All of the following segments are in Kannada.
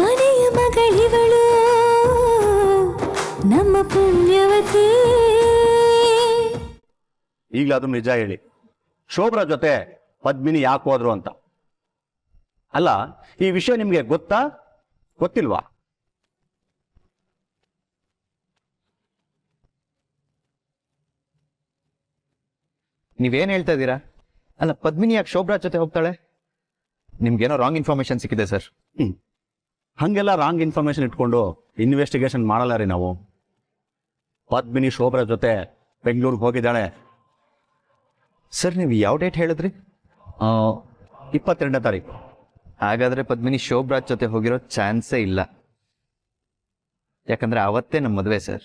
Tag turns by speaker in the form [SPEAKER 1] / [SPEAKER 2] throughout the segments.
[SPEAKER 1] ಮನೆಯ ಮಗಳಿವಳು ನಮ್ಮ ಪುಣ್ಯವತಿ.
[SPEAKER 2] ಈಗಲಾದ್ರೂ ನಿಜ ಹೇಳಿ, ಶೋಭ್ರಾ ಜೊತೆ ಪದ್ಮಿನಿ ಯಾಕೆ ಹೋದ್ರು ಅಂತ. ಅಲ್ಲ, ಈ ವಿಷಯ ನಿಮ್ಗೆ ಗೊತ್ತಾ ಗೊತ್ತಿಲ್ವಾ?
[SPEAKER 3] ನೀವೇನ್ ಹೇಳ್ತಾ ಇದ್ದೀರಾ? ಅಲ್ಲ, ಪದ್ಮಿನಿ ಯಾಕೆ ಶೋಭ್ರಾ ಜೊತೆ ಹೋಗ್ತಾಳೆ? ನಿಮ್ಗೇನೋ ರಾಂಗ್ ಇನ್ಫಾರ್ಮೇಶನ್ ಸಿಕ್ಕಿದೆ ಸರ್.
[SPEAKER 2] ಹಂಗೆಲ್ಲ ರಾಂಗ್ ಇನ್ಫಾರ್ಮೇಶನ್ ಇಟ್ಕೊಂಡು ಇನ್ವೆಸ್ಟಿಗೇಷನ್ ಮಾಡಲ್ಲ ರೀ ನಾವು. ಪದ್ಮಿನಿ ಶೋಭ್ರಾ ಜೊತೆ ಬೆಂಗಳೂರಿಗೆ ಹೋಗಿದ್ದಾಳೆ.
[SPEAKER 3] ಸರ್, ನೀವು ಯಾವ ಡೇಟ್ ಹೇಳಿದ್ರಿ?
[SPEAKER 2] 22ನೇ ತಾರೀಕು.
[SPEAKER 3] ಹಾಗಾದ್ರೆ ಪದ್ಮಿನಿ ಶೋಭ್ರಾಜ್ ಜೊತೆ ಹೋಗಿರೋ ಚಾನ್ಸೇ ಇಲ್ಲ. ಯಾಕಂದ್ರೆ ಅವತ್ತೇ ನಮ್ಮ ಮದುವೆ ಸರ್.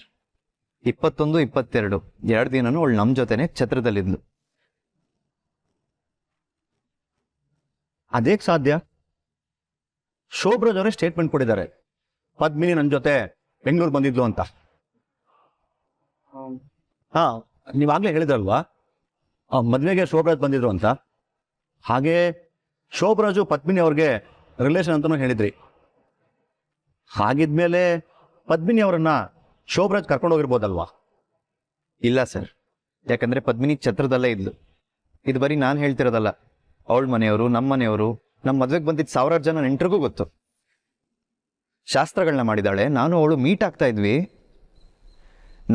[SPEAKER 3] 21, 22 2 ದಿನನೂ ಅವಳು ನಮ್ಮ ಜೊತೆನೆ ಛತ್ರದಲ್ಲಿದ್ಲು.
[SPEAKER 2] ಅದೇಕ್ ಸಾಧ್ಯ? ಶೋಭ್ರಾಜ್ ಅವರೇ ಸ್ಟೇಟ್ಮೆಂಟ್ ಕೊಟ್ಟಿದ್ದಾರೆ, ಪದ್ಮಿನಿ ನನ್ನ ಜೊತೆ ಬೆಂಗಳೂರು ಬಂದಿದ್ಲು ಅಂತ. ಹಾ, ನೀವಾಗಲೇ ಹೇಳಿದ್ರಲ್ವಾ ಮದುವೆಗೆ ಶೋಭ್ರಾಜ್ ಬಂದಿದ್ರು ಅಂತ. ಹಾಗೆ ಶೋಭ್ರಾಜು ಪದ್ಮಿನಿ ಅವ್ರಿಗೆ ರಿಲೇಷನ್ ಅಂತಲೂ ಹೇಳಿದ್ರಿ. ಹಾಗಿದ್ಮೇಲೆ ಪದ್ಮಿನಿ ಅವರನ್ನ ಶೋಭ್ರಾಜ್ ಕರ್ಕೊಂಡು ಹೋಗಿರ್ಬೋದಲ್ವಾ?
[SPEAKER 3] ಇಲ್ಲ ಸರ್, ಯಾಕಂದ್ರೆ ಪದ್ಮಿನಿ ಛತ್ರದಲ್ಲೇ ಇದ್ಲು. ಇದು ಬರೀ ನಾನು ಹೇಳ್ತಿರೋದಲ್ಲ, ಅವಳ ಮನೆಯವರು, ನಮ್ಮ ಮನೆಯವರು, ನಮ್ಮ ಮದುವೆಗೆ ಬಂದಿದ್ದ 1000 ಜನ ನೆಂಟರಿಗೂ ಗೊತ್ತು. ಶಾಸ್ತ್ರಗಳನ್ನ ಮಾಡಿದಾಳೆ, ನಾನು ಅವಳು ಮೀಟ್ ಆಗ್ತಾ ಇದ್ವಿ.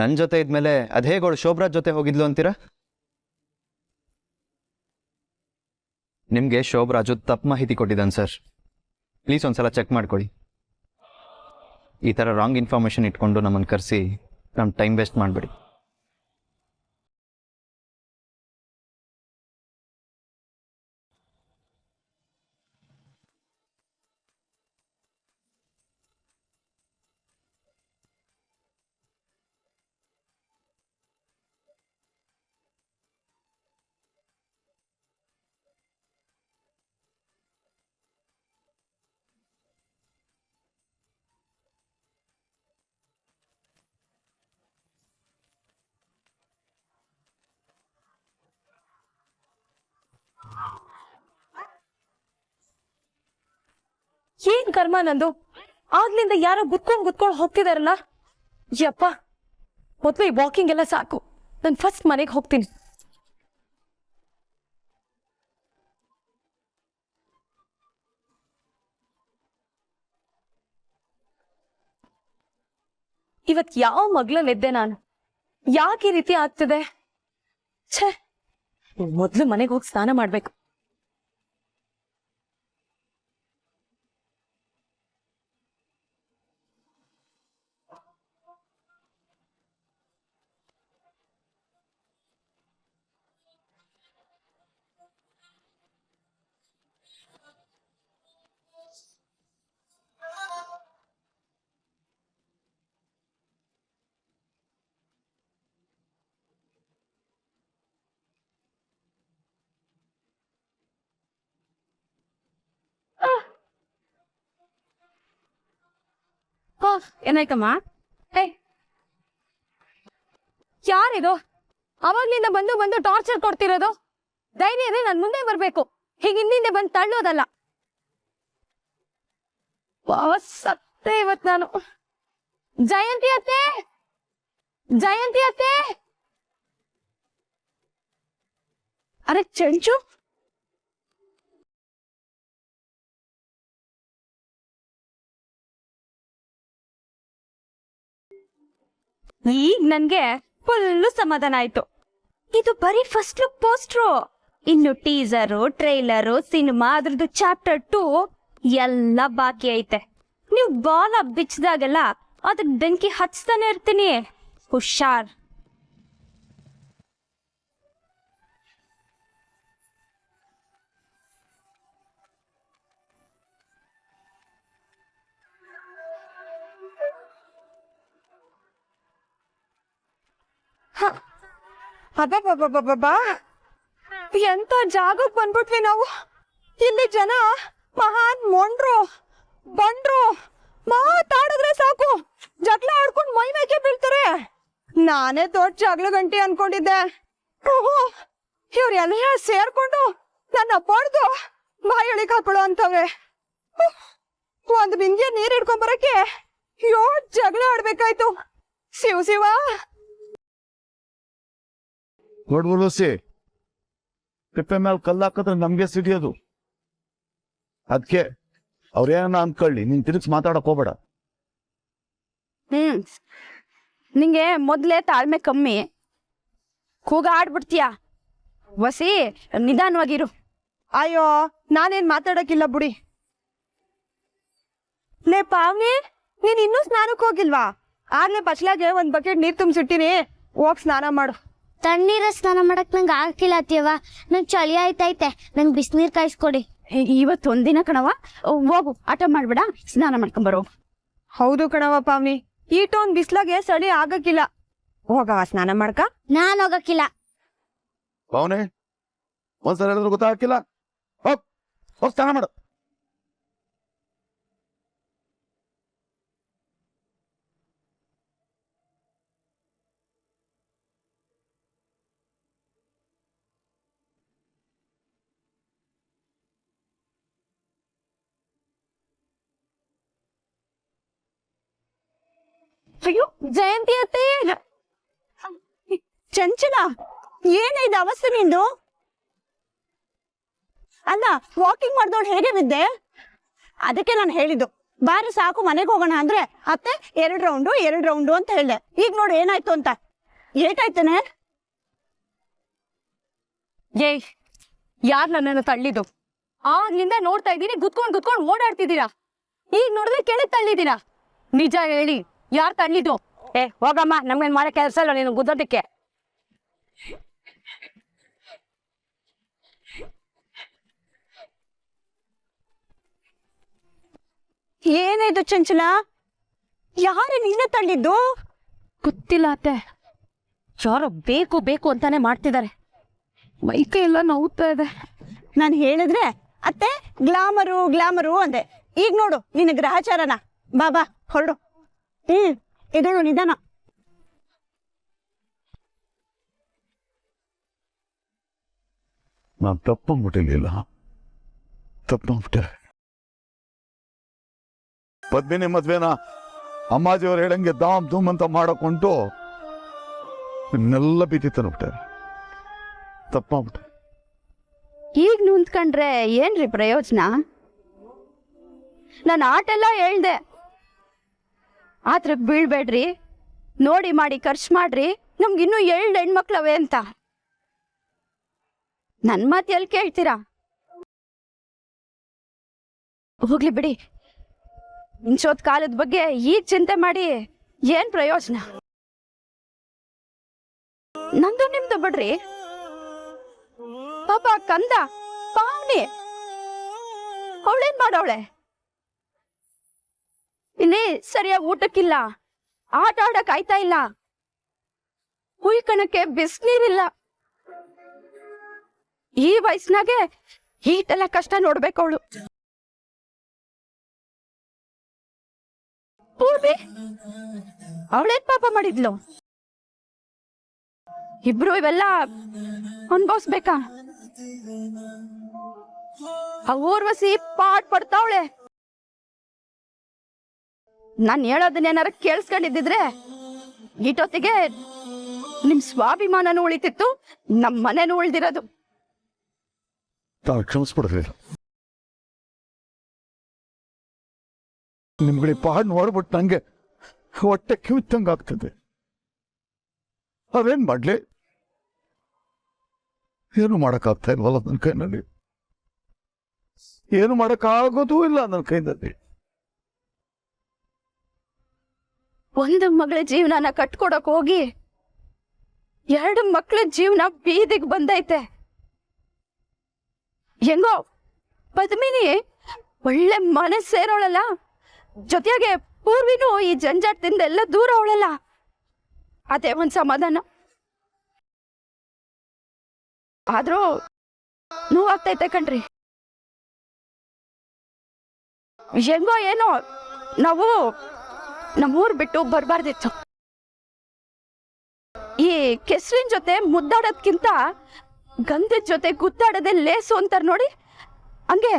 [SPEAKER 3] ನನ್ನ ಜೊತೆ ಇದ್ಮೇಲೆ ಅದೇಗ ಅವಳು ಶೋಭ್ರಾಜ್ ಜೊತೆ ಹೋಗಿದ್ಲು ಅಂತೀರಾ? ನಿಮಗೆ ಶೋಭ್ರಾಜು ತಪ್ಪು ಮಾಹಿತಿ ಕೊಟ್ಟಿದ್ದಾನೆ ಸರ್. ಪ್ಲೀಸ್ ಒಂದ್ಸಲ ಚೆಕ್ ಮಾಡ್ಕೊಳ್ಳಿ. ಈ ಥರ ರಾಂಗ್ ಇನ್ಫಾರ್ಮೇಷನ್ ಇಟ್ಕೊಂಡು ನಮ್ಮನ್ನು ಕರೆಸಿ ನಮ್ಮ ಟೈಮ್ ವೇಸ್ಟ್ ಮಾಡಬೇಡಿ.
[SPEAKER 1] ಏನ್ ಕರ್ಮ ನಂದು, ಆಗ್ಲಿಂದ ಯಾರೋ ಗುತ್ಕೊಂಡ್ ಹೋಗ್ತಿದಾರಲ್ಲ. ಯಪ್ಪ, ಮೊದ್ಲು ಈ ವಾಕಿಂಗ್ ಎಲ್ಲ ಸಾಕು, ನಾನು ಫಸ್ಟ್ ಮನೆಗೆ ಹೋಗ್ತೀನಿ. ಇವತ್ ಯಾವ ಮಗ್ಳಲ್ಲಿದ್ದೆ ನಾನು? ಯಾಕೆ ಈ ರೀತಿ ಆಗ್ತಿದೆ? ಛೇ, ಮೊದ್ಲು ಮನೆಗೆ ಹೋಗಿ ಸ್ನಾನ ಮಾಡ್ಬೇಕು. ಏನಾಯ್ತಮ್ಮ? ಯಾರಿದು ಅವಾಗ್ಲಿಂದ ಬಂದು ಬಂದು ಟಾರ್ಚರ್ ಕೊಡ್ತಿರೋದು? ಧೈರ್ಯ ಇದೆ ನನ್ ಮುಂದೆ ಬರ್ಬೇಕು, ಹೀಗೆ ಹಿಂದಿಂದ ಬಂದು ತಳ್ಳೋದಲ್ಲ. ಸತ್ತೆ ಇವತ್ ನಾನು. ಜಯಂತಿ ಅತ್ತೆ, ಜಯಂತಿ ಅತ್ತೆ. ಅರೆ ಚೆಂಚು, ಈಗ ನನ್ಗೆ ಫುಲ್ಲು ಸಮಾಧಾನ ಆಯ್ತು. ಇದು ಬರೀ ಫಸ್ಟ್ ಲುಕ್ ಪೋಸ್ಟ್ರು, ಇನ್ನು ಟೀಸರು, ಟ್ರೈಲರು, ಸಿನಿಮಾ, ಅದ್ರದ್ದು ಚಾಪ್ಟರ್ 2 ಎಲ್ಲ ಬಾಕಿ ಐತೆ. ನೀವು ಬಾಲ ಬಿಚ್ಚಿದಾಗೆಲ್ಲ ಅದಕ್ಕೆ ಬೆಂಕಿ ಹಚ್ತಾನೆ ಇರ್ತೀನಿ, ಹುಷಾರ್. ಅಬ್ಬಬ್ಬಬ್ಬಬ್ಬಾ, ಎಂತ ಜಾಗಕ್ಕೆ ಬಂದ್ಬಿಟ್ವಿ ನಾವು. ಇಲ್ಲಿ ಜನ ಮಹಾನ್ ಮೊಂಡ್ರು ಬಂಡ್ರು, ಮಾತಾಡಿದ್ರೆ ಸಾಕು ಜಗಳ ಆಡ್ಕೊಂಡು ಮೈ ಮೇಕೆ ಬೀಳ್ತಾರೆ. ನಾನೇ ದೊಡ್ಡ ಜಗಳ ಗಂಟಿ ಅನ್ಕೊಂಡಿದ್ದೆ. ಇವ್ರೆಲ್ಲ ಸೇರ್ಕೊಂಡು ನನ್ನ ಬಡ್ದು ಬಾಯೊಳಿಗೆ ಹಾಕೊಳ್ಳೋ ಅಂತವ್ರೆ. ಒಂದ್ ಬಿಂದಿಗೆ ನೀರ್ ಹಿಡ್ಕೊಂಡ್ ಬರಕ್ಕೆ ಅಯ್ಯೋ ಜಗಳ ಆಡ್ಬೇಕಾಯ್ತು. ಶಿವ ಶಿವ.
[SPEAKER 4] ನೋಡ್ಬರ್ಸಿ ತಿಪ್ಪೆ ಮೇಲೆ ಕಲ್ಲು ಹಾಕಿದ್ರೆ ನಮ್ಗೆ ಸಿಡಿಯೋದು. ಅದಕ್ಕೆ ಅವ್ರೇನ ಅಂದ್ಕೊಳ್ಳಿ, ನೀನ್ ತಿರುಗಿಸಿ ಮಾತಾಡಕ್ ಹೋಗ್ಬೇಡ.
[SPEAKER 1] ನಿಂಗೆ ಮೊದ್ಲೇ ತಾಳ್ಮೆ ಕಮ್ಮಿ, ಕೂಗ ಆಡ್ಬಿಡ್ತೀಯ. ವಸಿ ನಿಧಾನವಾಗಿರು. ಅಯ್ಯೋ ನಾನೇನ್ ಮಾತಾಡಕ್ಕಿಲ್ಲ ಬಿಡಿ. ಲೇ ಪಾವ್ನಿ, ನೀನ್ ಇನ್ನೂ ಸ್ನಾನಕ್ಕೆ ಹೋಗಿಲ್ವಾ? ಆಗ್ಲೇ ಬಚ್ಲಾಗೆ ಒಂದ್ ಬಕೆಟ್ ನೀರ್ ತುಂಬಿಸಿಟ್ಟಿನಿ, ಹೋಗ್ ಸ್ನಾನ ಮಾಡು.
[SPEAKER 5] ತಣ್ಣೀರ ಸ್ನಾನ ಮಾಡಕ್ ನಂಗೆ ಆಗಿಲ್ಲ ಅತ್ತಿಯವ್ವ, ನಂಗೆ ಚಳಿ ಆಯ್ತೈತೆ, ನಂಗೆ ಬಿಸಿನೀರು ಕಾಯಿಸ್ಕೊಡಿ.
[SPEAKER 1] ಇವತ್ತು ಒಂದಿನ ಕಣವ, ಹೋಗು ಆಟ ಮಾಡ್ಬೇಡ, ಸ್ನಾನ ಮಾಡ್ಕೊಂಬರೋ. ಹೌದು ಕಣವ ಪಾವ್ನಿ, ಈಟೊಂದ್ ಬಿಸ್ಲಾಗೆ ಚಳಿ ಆಗಕ್ಕಿಲ್ಲ. ಹೋಗವ ಸ್ನಾನ ಮಾಡ್ಕ.
[SPEAKER 5] ನಾನ್ ಹೋಗಕ್ಕಿಲ್ಲ.
[SPEAKER 4] ಅವನೇ ಒಂದ್ಸಲ ಹೇಳಿದ್ರು ಗೊತ್ತಾಗಿಲ್ಲ. ಹೋಗ್ ಹೋಗ್ ಸ್ನಾನ ಮಾಡು.
[SPEAKER 1] ಅಯ್ಯೋ ಜಯಂತಿ ಅತ್ತೆ, ಚಂಚಲ ಏನಿದೆ ಅವಸ್ಥೆ ನಿಂದು? ಅಲ್ಲ ವಾಕಿಂಗ್ ಮಾಡ್ದೋಳು ಹೇಗೆ ಬಿದ್ದೆ? ಅದಕ್ಕೆ ನಾನು ಹೇಳಿದ್ದು ಬಾರಿ ಸಾಕು ಮನೆಗೆ ಹೋಗೋಣ ಅಂದ್ರೆ ಅತ್ತೆ 2 ರೌಂಡು ಅಂತ ಹೇಳ್ದೆ. ಈಗ ನೋಡಿ ಏನಾಯ್ತು ಅಂತ. ಏಟಾಯ್ತಾನೆ? ಏಯ್ ಯಾರ್ ನನ್ನನ್ನು ತಳ್ಳಿದ್ದು? ಆಗ್ಲಿಂದ ನೋಡ್ತಾ ಇದ್ದೀನಿ, ಗುತ್ಕೊಂಡ್ ಓಡಾಡ್ತಿದ್ದೀರಾ. ಈಗ ನೋಡಿದ್ರೆ ಕೆಳಗ್ ತಳ್ಳಿದ್ದೀರಾ. ನಿಜ ಹೇಳಿ, ಯಾರ್ ತಳ್ಳಿದ್ದು? ಹೋಗಮ್ಮ, ನಮ್ಗೇನ್ ಮಾಡೋ ಕೆಲಸ ಇಲ್ಲ ನೀನು ಗುದ್ದೋದಕ್ಕೆ. ಏನಿದು ಚಂಚಲ? ಯಾರು ನಿನ್ನ ತಳ್ಳಿದ್ದು? ಗೊತ್ತಿಲ್ಲ ಅತ್ತೆ, ಯಾರೋ ಬೇಕು ಅಂತಾನೆ ಮಾಡ್ತಿದ್ದಾರೆ. ಮೈಕೈ ಎಲ್ಲ ನೋವ್ತಾ ಇದೆ. ನಾನು ಹೇಳಿದ್ರೆ ಅತ್ತೆ ಗ್ಲಾಮರು ಅಂದೆ. ಈಗ ನೋಡು ನಿನ್ನ ಗ್ರಹಚಾರನ. ಬಾ ಹೊರಡು. ಇದಳು ನಿಧಾನ.
[SPEAKER 4] ನಾನು ತಪ್ಪಂಬಿಟ್ಟಿರ್ಲಿಲ್ಲ, ತಪ್ಪಂಬಿಟ್ಟೆ. ಪದ್ಮಿನಿ ಮದ್ವೆನ ಅಮ್ಮಾಜಿಯವ್ರು ಹೇಳಂಗೆ ದಾಮ್ ಧೂಮ್ ಅಂತ ಮಾಡಕೊಂಟು ಇನ್ನೆಲ್ಲ ಬಿದ್ದಿ ತಂದ್ಬಿಟ್ಟೆ. ತಪ್ಪಂಬಿಟ್ಟೆ.
[SPEAKER 1] ಈಗ ನಿಂತ್ಕೊಂಡ್ರೆ ಏನ್ರಿ ಪ್ರಯೋಜನ? ನಾನು ಆಟೆಲ್ಲ ಹೇಳ್ದೆ, ಆದ್ರೆ ಬೀಳ್ಬೇಡ್ರಿ, ನೋಡಿ ಮಾಡಿ ಖರ್ಚು ಮಾಡ್ರಿ, ನಮ್ಗಿನ್ನೂ 2 ಹೆಣ್ಮಕ್ಳವೆ ಅಂತ. ನನ್ ಮಾತು ಎಲ್ಲಿ ಕೇಳ್ತೀರಾ? ಹೋಗ್ಲಿ ಬಿಡಿ, ಇಂಚೋತ್ ಕಾಲದ ಬಗ್ಗೆ ಈಗ ಚಿಂತೆ ಮಾಡಿ ಏನ್ ಪ್ರಯೋಜನ? ನಂದು ನಿಮ್ದು ಬಿಡ್ರಿ. ಪಾಪ ಕಂದ ಪಾವ್ನಿ ಅವಳೇನ್ ಮಾಡವಳೆ? ಇಲ್ಲಿ ಸರಿಯಾಗಿ ಊಟಕ್ಕಿಲ್ಲ, ಆಟ ಆಡಕ್ ಆಯ್ತಾ ಇಲ್ಲ, ಹುಯ್ಕಣಕ್ಕೆ ಬಿಸ್ನೀರಿಲ್ಲ. ಈ ವಯಸ್ಸಿನಾಗೆ ಹೀಟೆಲ್ಲ ಕಷ್ಟ ನೋಡ್ಬೇಕು ಅವಳು. ಪೂರ್ವಿ ಅವಳೇನ್ ಪಾಪ ಮಾಡಿದ್ಲು? ಇಬ್ರು ಇವೆಲ್ಲ ಅನ್ಭವಿಸ್ಬೇಕಾ? ಆ ಊರ್ವಶಿ ಪಾಟ್ ಪಡ್ತಾವಳೆ. ನಾನ್ ಹೇಳೋದನ್ನೇನಾರ ಕೇಳಿಸ್ಕೊಂಡಿದ್ದಿದ್ರೆ ಈಟೊತ್ತಿಗೆ ನಿಮ್ ಸ್ವಾಭಿಮಾನನೂ ಉಳಿತಿತ್ತು, ನಮ್ ಮನೆನೂ ಉಳ್ದಿರೋದು.
[SPEAKER 4] ತಾವು ಕ್ಷಮಿಸ್ಬಿಡ್ಲಿಲ್ಲ. ನಿಮ್ಗಳಿ ಪಾಡ್ ನೋಡ್ಬಿಟ್ಟು ನಂಗೆ ಹೊಟ್ಟೆ ಕಿವಿತ್ತಂಗ ಆಗ್ತದೆ. ಅದೇನ್ ಮಾಡ್ಲಿ, ಏನು ಮಾಡಕ್ಕಾಗ್ತಾ ಇಲ್ವಲ್ಲ ನನ್ನ ಕೈನಲ್ಲಿ. ಏನು ಮಾಡಕ್ಕಾಗೋದೂ ಇಲ್ಲ ನನ್ನ ಕೈನಲ್ಲಿ.
[SPEAKER 1] ಒಂದು ಮಗಳ ಜೀವನನ ಕಟ್ಕೊಡಕ್ ಹೋಗಿ 2 ಮಕ್ಳ ಜೀವನ ಬೀದಿಗೆ ಬಂದೈತೆ. ಹೆಂಗೋ ಪದ್ಮಿನಿ ಒಳ್ಳೆ ಮನಸ್ಸು ಸೇರೋಳಲ್ಲ, ಜೊತೆಗೆ ಪೂರ್ವಿನೂ ಈ ಜಂಜಾಟದಿಂದ ಎಲ್ಲ ದೂರ ಅವಳಲ್ಲ, ಅದೇ ಒಂದ್ ಸಮಾಧಾನ. ಆದ್ರೂ ನೋವಾಗ್ತೈತೆ ಕಣ್ರಿ. ಹೆಂಗೋ ಏನೋ ನಾವು ನಮ್ಮೂರ್ ಬಿಟ್ಟು ಬರ್ಬಾರ್ದಿತ್ತು. ಈ ಕೆಸರಿನ ಜೊತೆ ಮುದ್ದಾಡೋದ್ಕಿಂತ ಗಂಧದ ಜೊತೆ ಗುದ್ದಾಡೋದೇ ಲೇಸು ಅಂತಾರ ನೋಡಿ, ಹಂಗೆ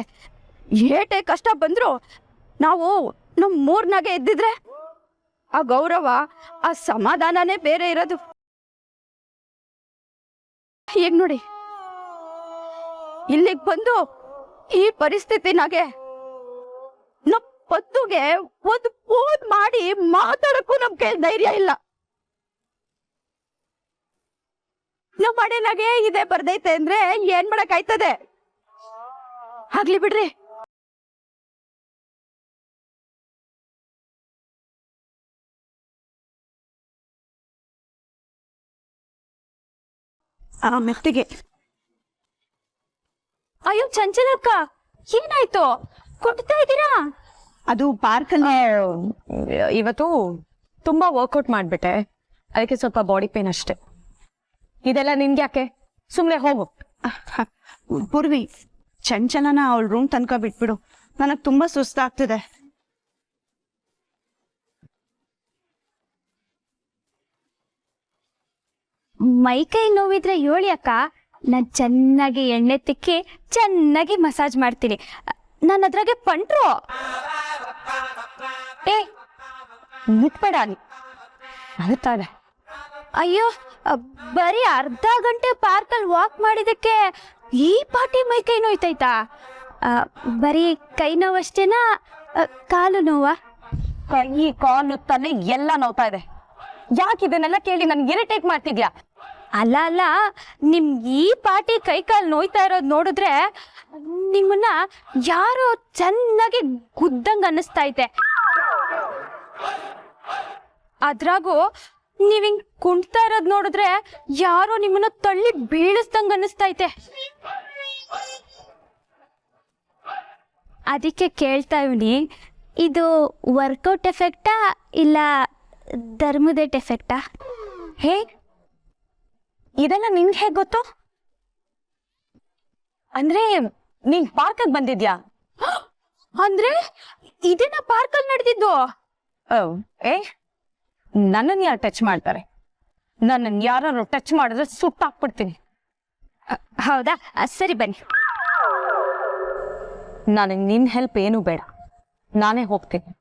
[SPEAKER 1] ಏಟೆ ಕಷ್ಟ ಬಂದ್ರು ನಾವು ನಮ್ ಮೂರ್ನಾಗೆ ಇದ್ದಿದ್ರೆ ಆ ಗೌರವ ಆ ಸಮಾಧಾನನೇ ಬೇರೆ ಇರೋದು. ಈಗ ನೋಡಿ ಇಲ್ಲಿಗೆ ಬಂದು ಈ ಪರಿಸ್ಥಿತಿನಾಗೆ ನಮ್ ಪದ್ದುಗೆ ಒಂದು ಫೋನ್ ಮಾಡಿ ಮಾತಾಡಕ್ಕೂ ನಮ್ ಕೈ ಧೈರ್ಯ ಇಲ್ಲ. ನಮ್ ಮನೆನಾಗೆ ಇದೇ ಬರ್ದೈತೆ ಅಂದ್ರೆ ಏನ್ ಮಾಡಕ್ ಆಯ್ತದೆ? ಆಗ್ಲಿ ಬಿಡ್ರಿ. ಆ ಮೆತ್ತಿಗೆ. ಅಯ್ಯೋ ಚಂಚಲಕ್ಕ, ಏನಾಯ್ತು? ಕೊಡ್ತಾ ಇದ್ದೀರಾ?
[SPEAKER 6] ಅದು ಪಾರ್ಕಲ್ಲಿ ಇವತ್ತು ತುಂಬಾ ವರ್ಕೌಟ್ ಮಾಡ್ಬಿಟ್ಟೆ, ಅದಕ್ಕೆ ಸ್ವಲ್ಪ ಬಾಡಿ ಪೇನ್ ಅಷ್ಟೇ. ಇದೆಲ್ಲ ನಿನ್ಗೆ ಯಾಕೆ? ಸುಮ್ನೆ ಹೋಗು.
[SPEAKER 7] ಪೂರ್ವಿ, ಚಂಚಲನ ಅವಳ ರೂಮ್ ತನಕ ಬಿಟ್ಬಿಡು, ನನಗ್ ತುಂಬಾ ಸುಸ್ತಾಗ್ತಿದೆ.
[SPEAKER 1] ಮೈ ಕೈ ನೋವಿದ್ರೆ ಹೇಳಿ ಅಕ್ಕ, ನಾನ್ ಚೆನ್ನಾಗಿ ಎಣ್ಣೆ ತಿಕ್ಕಿ ಚೆನ್ನಾಗಿ ಮಸಾಜ್ ಮಾಡ್ತೀನಿ. ನಾನು ಅದ್ರಾಗೆ ಪಂಟ್ರು.
[SPEAKER 6] ಏ ನಿಟ್ಬೇಡ ನೀ, ಅಳ್ತಾಳೆ.
[SPEAKER 1] ಅಯ್ಯೋ, ಬರೀ ಅರ್ಧ ಗಂಟೆ ಪಾರ್ಕಲ್ಲಿ ವಾಕ್ ಮಾಡಿದಕ್ಕೆ ಈ ಪಾಟಿ ಮೈ ಕೈ ನೋಯ್ತೈತಾ? ಬರೀ ಕೈ ನೋವಷ್ಟೇನಾ? ಕಾಲು ನೋವಾ?
[SPEAKER 6] ಕೈ ಕಾಲು ತಲೆ ಎಲ್ಲ ನೋವ್ತಾ ಇದೆ. ಯಾಕೆ ಇದನ್ನೆಲ್ಲ ಕೇಳಿ ನನ್ಗೆ ಇರಿಟೇಟ್ ಮಾಡ್ತಿದ್ಯಾ?
[SPEAKER 1] ಅಲ್ಲ ಅಲ್ಲ, ನಿಮ್ ಈ ಪಾಟಿ ಕೈ ಕಾಲು ನೋಯ್ತಾ ಇರೋದ್ ನೋಡಿದ್ರೆ ನಿಮ್ಮನ್ನ ಯಾರೋ ಚೆನ್ನಾಗಿ ಗುದ್ದಂಗ್ ಅನ್ನಿಸ್ತೈತೆ. ಅದ್ರಾಗೂ ನೀವ್ ಹಿಂಗ್ ಕುಂಟ್ತಾ ಇರೋದ್ ನೋಡಿದ್ರೆ ಯಾರೋ ನಿಮ್ಮನ್ನ ತಳ್ಳಿ ಬೀಳಿಸ್ದಂಗ್ ಅನ್ನಿಸ್ತೈತೆ. ಅದಕ್ಕೆ ಕೇಳ್ತಾ ಇವ್ನಿ, ಇದು ವರ್ಕೌಟ್ ಎಫೆಕ್ಟಾ ಇಲ್ಲ ಧರ್ಮದೇಟ್ ಎಫೆಕ್ಟಾ?
[SPEAKER 6] ಹೇ, ಇದೆಲ್ಲ ನಿನ್ಗೆ ಹೇಗ್ ಗೊತ್ತು? ಅಂದ್ರೆ ನೀನ್ ಪಾರ್ಕಗ್ ಬಂದಿದ್ಯಾ?
[SPEAKER 1] ಅಂದ್ರೆ ಇದನ್ನ ಪಾರ್ಕಲ್ಲಿ ನಡೆದಿದ್ದು?
[SPEAKER 6] ಏ, ನನ್ನನ್ನು ಯಾರು ಟಚ್ ಮಾಡ್ತಾರೆ? ನನ್ನನ್ನು ಯಾರು ಟಚ್ ಮಾಡಿದ್ರೆ ಸುಟ್ಟಾಕ್ಬಿಡ್ತೀನಿ.
[SPEAKER 1] ಹೌದಾ? ಸರಿ ಬನ್ನಿ.
[SPEAKER 6] ನನಗೆ ನಿನ್ನ ಹೆಲ್ಪ್ ಏನೂ ಬೇಡ, ನಾನೇ ಹೋಗ್ತೀನಿ.